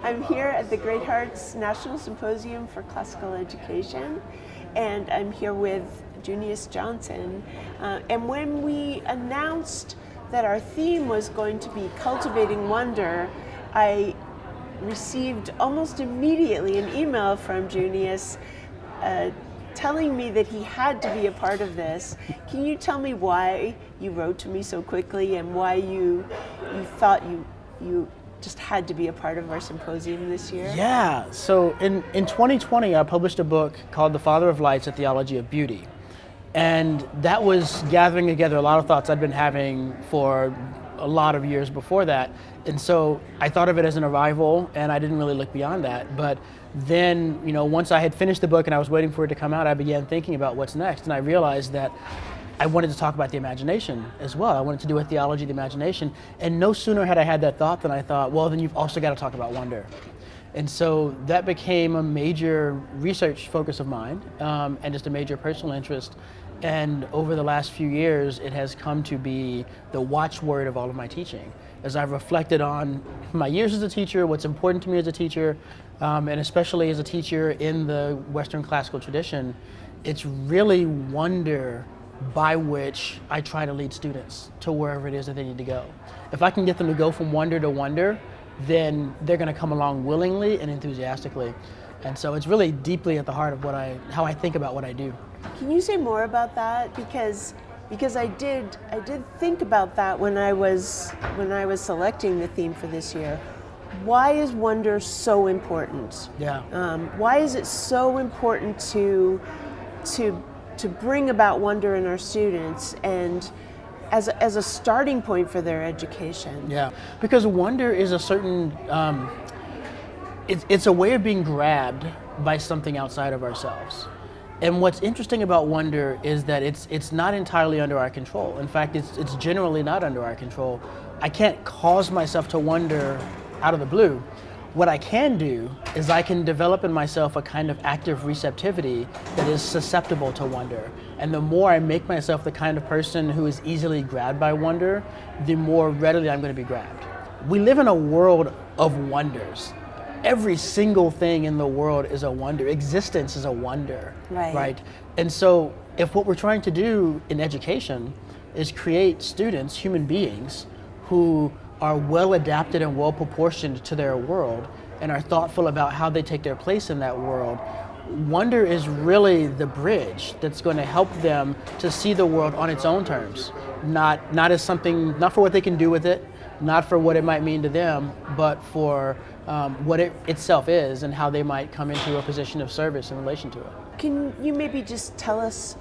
I'm here at the Great Hearts National Symposium for Classical Education, and I'm here with Junius Johnson. And when we announced that our theme was going to be Cultivating Wonder, I received almost immediately an email from Junius telling me that he had to be a part of this. Can you tell me why you wrote to me so quickly and why you thought you just had to be a part of our symposium this year? Yeah, so in 2020 I published a book called The Father of Lights, A Theology of Beauty. And that was gathering together a lot of thoughts I'd been having for a lot of years before that. And so I thought of it as an arrival, and I didn't really look beyond that. But then, once I had finished the book and I was waiting for it to come out, I began thinking about what's next. And I realized that I wanted to talk about the imagination as well. I wanted to do a theology of the imagination. And no sooner had I had that thought than I thought, well, then you've also got to talk about wonder. And so that became a major research focus of mine, and just a major personal interest. And over the last few years, it has come to be the watchword of all of my teaching. As I've reflected on my years as a teacher, what's important to me as a teacher, and especially as a teacher in the Western classical tradition, it's really wonder by which I try to lead students to wherever it is that they need to go. If I can get them to go from wonder to wonder, then they're going to come along willingly and enthusiastically. And so it's really deeply at the heart of how I think about what I do. Can you say more about that? Because I did think about that when I was selecting the theme for this year. Why is wonder so important? Yeah. Why is it so important to bring about wonder in our students and as a starting point for their education? Yeah, because wonder is a certain, it's a way of being grabbed by something outside of ourselves. And what's interesting about wonder is that it's not entirely under our control. In fact, it's generally not under our control. I can't cause myself to wonder out of the blue. What I can do is I can develop in myself a kind of active receptivity that is susceptible to wonder. And the more I make myself the kind of person who is easily grabbed by wonder, the more readily I'm going to be grabbed. We live in a world of wonders. Every single thing in the world is a wonder. Existence is a wonder, right? And so if what we're trying to do in education is create students, human beings, who are well adapted and well proportioned to their world and are thoughtful about how they take their place in that world, wonder is really the bridge that's going to help them to see the world on its own terms, not as something, not for what they can do with it, not for what it might mean to them, but for what it itself is and how they might come into a position of service in relation to it. Can you maybe just tell us,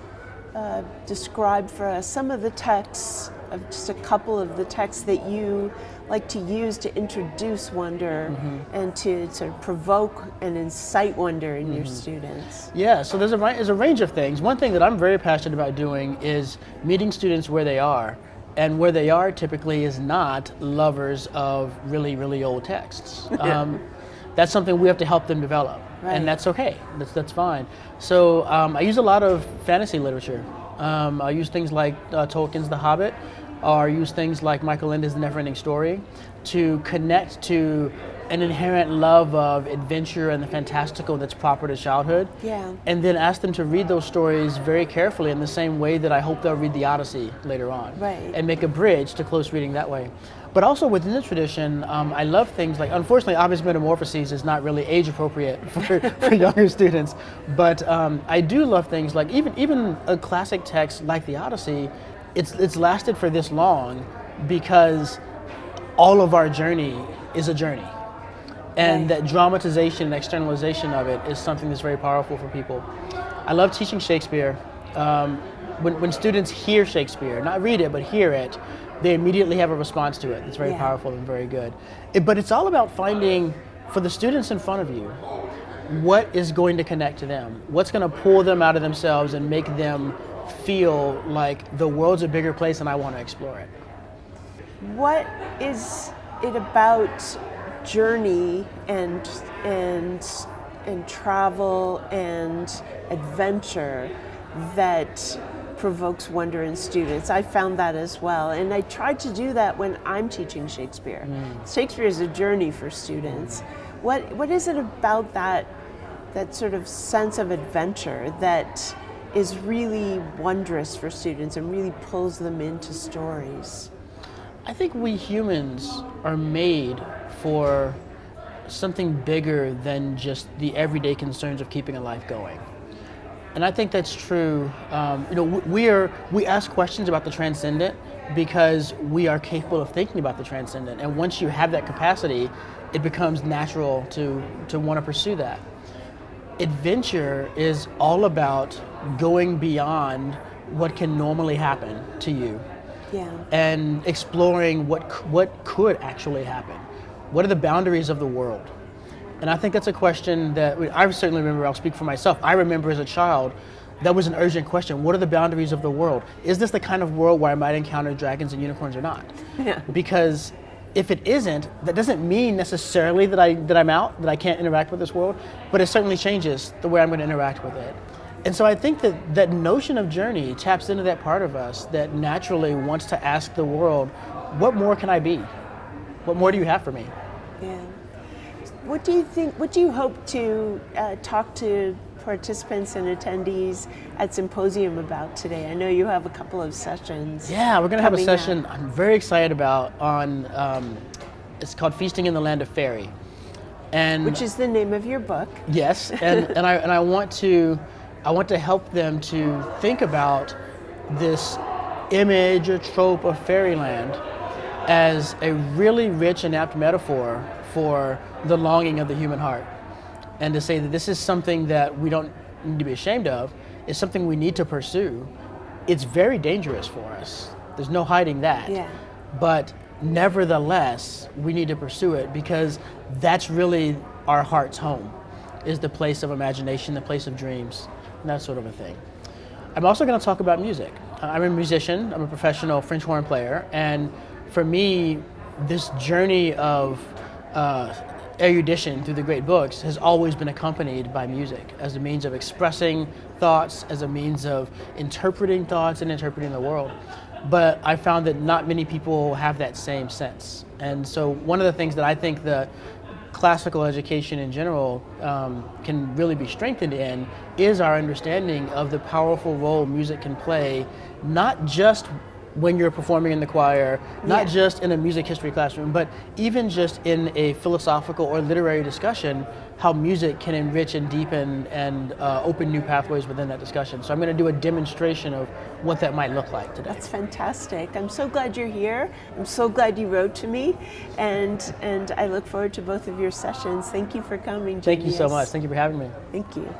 describe for us some of the texts, just a couple of the texts that you like to use to introduce wonder and to sort of provoke and incite wonder in your students? Yeah, so there's a range of things. One thing that I'm very passionate about doing is meeting students where they are. And where they are typically is not lovers of really, really old texts. That's something we have to help them develop, and that's okay. That's fine. So I use a lot of fantasy literature. I use things like Tolkien's The Hobbit, or use things like Michael Ende's The Neverending Story to connect to an inherent love of adventure and the fantastical that's proper to childhood. Yeah. And then ask them to read those stories very carefully in the same way that I hope they'll read the Odyssey later on. Right. And make a bridge to close reading that way. But also within the tradition, I love things like, unfortunately, Ovid's Metamorphoses is not really age appropriate for younger students. But I do love things like even a classic text like the Odyssey, it's lasted for this long because all of our journey is a journey. And that dramatization and externalization of it is something that's very powerful for people. I love teaching Shakespeare. When students hear Shakespeare, not read it, but hear it, they immediately have a response to it. It's very powerful and very good. But it's all about finding, for the students in front of you, what is going to connect to them? What's going to pull them out of themselves and make them feel like the world's a bigger place and I want to explore it? What is it about journey and travel and adventure that provokes wonder in students. I found that as well, and I try to do that when I'm teaching Shakespeare. Shakespeare is a journey for students. What is it about that sort of sense of adventure that is really wondrous for students and really pulls them into stories? I think we humans are made for something bigger than just the everyday concerns of keeping a life going. And I think that's true. We ask questions about the transcendent because we are capable of thinking about the transcendent. And once you have that capacity, it becomes natural to want to pursue that. Adventure is all about going beyond what can normally happen to you. Yeah. And exploring what could actually happen. What are the boundaries of the world? And I think that's a question that I certainly remember. I'll speak for myself. I remember as a child, that was an urgent question. What are the boundaries of the world? Is this the kind of world where I might encounter dragons and unicorns or not? Yeah. Because if it isn't, that doesn't mean necessarily that I'm out, that I can't interact with this world, but it certainly changes the way I'm going to interact with it. And so I think that notion of journey taps into that part of us that naturally wants to ask the world, what more can I be? What more do you have for me? Yeah. What do you think, what do you hope to talk to participants and attendees at Symposium about today? I know you have a couple of sessions. Yeah, we're going to have a coming up. session I'm very excited about on, it's called Feasting in the Land of Fairy. And Which is the name of your book. yes, and I want to help them to think about this image or trope of fairyland as a really rich and apt metaphor for the longing of the human heart. And to say that this is something that we don't need to be ashamed of, it's something we need to pursue. It's very dangerous for us. There's no hiding that. Yeah. But nevertheless, we need to pursue it because that's really our heart's home, is the place of imagination, the place of dreams, and that sort of a thing. I'm also going to talk about music. I'm a musician, I'm a professional French horn player, and for me, this journey of erudition through the great books has always been accompanied by music as a means of expressing thoughts, as a means of interpreting thoughts and interpreting the world. But I found that not many people have that same sense. And so one of the things that I think the classical education in general can really be strengthened in is our understanding of the powerful role music can play, not just when you're performing in the choir, not just in a music history classroom, but even just in a philosophical or literary discussion, how music can enrich and deepen and open new pathways within that discussion. So I'm going to do a demonstration of what that might look like today. That's fantastic. I'm so glad you're here. I'm so glad you wrote to me, and I look forward to both of your sessions. Thank you for coming, Junius. Thank you so much. Thank you for having me. Thank you.